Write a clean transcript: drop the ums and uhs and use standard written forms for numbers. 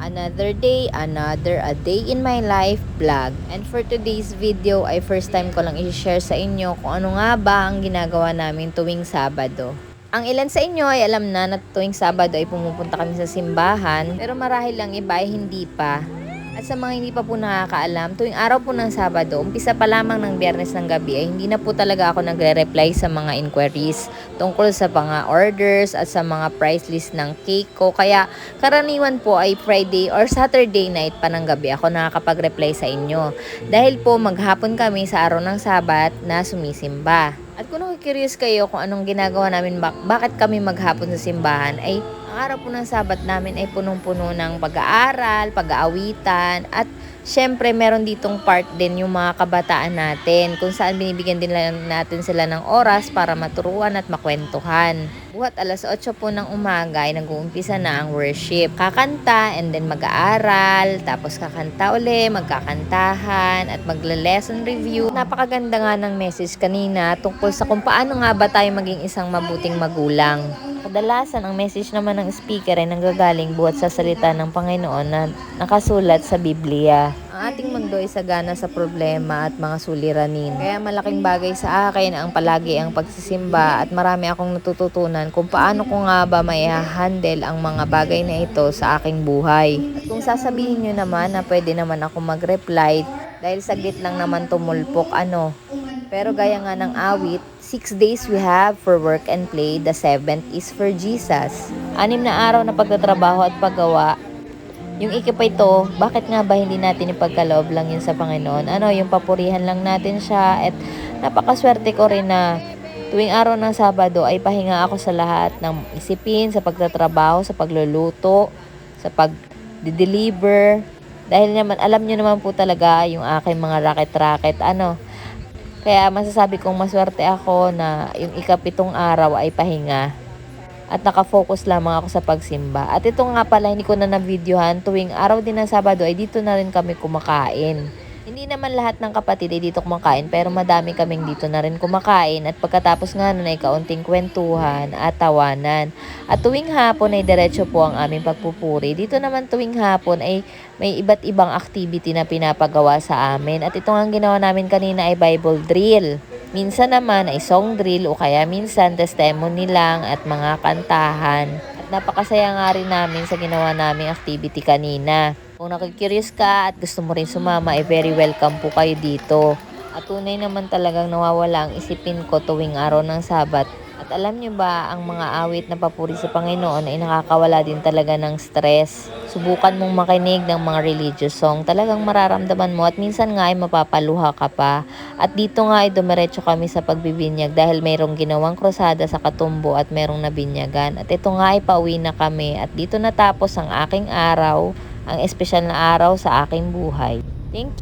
Another day, another a day in my life vlog. And for today's video ay first time ko lang i-share sa inyo kung ano nga ba ang ginagawa namin tuwing Sabado. Ang ilan sa inyo ay alam na tuwing Sabado ay pumupunta kami sa simbahan, pero marahil lang iba ay hindi pa. At sa mga hindi pa po nakakaalam, tuwing araw po ng Sabado, umpisa pa lamang ng Biyernes ng gabi ay hindi na po talaga ako nagre-reply sa mga inquiries tungkol sa mga orders at sa mga price list ng cake ko. Kaya karaniwan po ay Friday or Saturday night pa ng gabi ako nakakapag-reply sa inyo. Dahil po maghapon kami sa araw ng Sabat na sumisimba. At kung curious kayo kung anong ginagawa namin, bakit kami maghapon sa simbahan, ay ang araw po ng Sabat namin ay punong-puno ng pag-aaral, pag-aawitan, at syempre meron ditong part din yung mga kabataan natin kung saan binibigyan din natin sila ng oras para maturuan at makwentuhan. Buhat alas 8 po ng umaga ay nag-uumpisa na ang worship. Kakanta and then mag-aaral, tapos kakanta uli, magkakantahan at magle-lesson review. Napakaganda nga ng message kanina tungkol sa kung paano nga ba tayo maging isang mabuting magulang. Kadalasan ang message naman ng speaker ay nanggagaling buhat sa salita ng Panginoon na nakasulat sa Biblia. Ang ating mundo ay sagana sa problema at mga suliranin. Kaya malaking bagay sa akin ang palagi ang pagsisimba at marami akong natututunan kung paano ko nga ba mai-handle ang mga bagay na ito sa aking buhay. At kung sasabihin nyo naman na pwede naman ako mag-reply dahil saglit lang naman tumulpok pero gaya nga ng awit, 6 days we have for work and play, the 7th is for Jesus. 6 na araw na pagtatrabaho at paggawa. Yung ikapito, bakit nga ba hindi natin ipagkaloob lang yun sa Panginoon? Yung papurihan lang natin siya. At napakaswerte ko rin na tuwing araw ng Sabado ay pahinga ako sa lahat ng isipin, sa pagtatrabaho, sa pagluluto, sa pag-deliver. Dahil naman, alam nyo naman po talaga yung aking mga racket-racket. Kaya masasabi kong maswerte ako na yung ikapitong araw ay pahinga at nakafocus lamang ako sa pagsimba. At ito nga pala, hindi ko na na-videohan, tuwing araw din ng Sabado ay dito na rin kami kumakain. Hindi naman lahat ng kapatid ay dito kumakain, pero madami kaming dito na rin kumakain. At pagkatapos nga nun ay kaunting kwentuhan at tawanan. At tuwing hapon ay diretso po ang aming pagpupuri. Dito naman tuwing hapon ay may iba't ibang activity na pinapagawa sa amin. At ito nga ginawa namin kanina ay Bible drill. Minsan naman ay song drill o kaya minsan testimony lang at mga kantahan. At napakasaya nga rin namin sa ginawa naming activity kanina. Kung nakikurious ka at gusto mo rin sumama ay very welcome po kayo dito. At tunay naman talagang nawawala ang isipin ko tuwing araw ng Sabat. At alam nyo ba, ang mga awit na papuri sa Panginoon ay nakakawala din talaga ng stress. Subukan mong makinig ng mga religious song. Talagang mararamdaman mo at minsan nga ay mapapaluha ka pa. At dito nga ay dumiretso kami sa pagbibinyag dahil mayroong ginawang krusada sa Katumbo at mayroong nabinyagan. At ito nga ay pauwi na kami at dito natapos ang aking araw, ang espesyal na araw sa aking buhay. Thank you.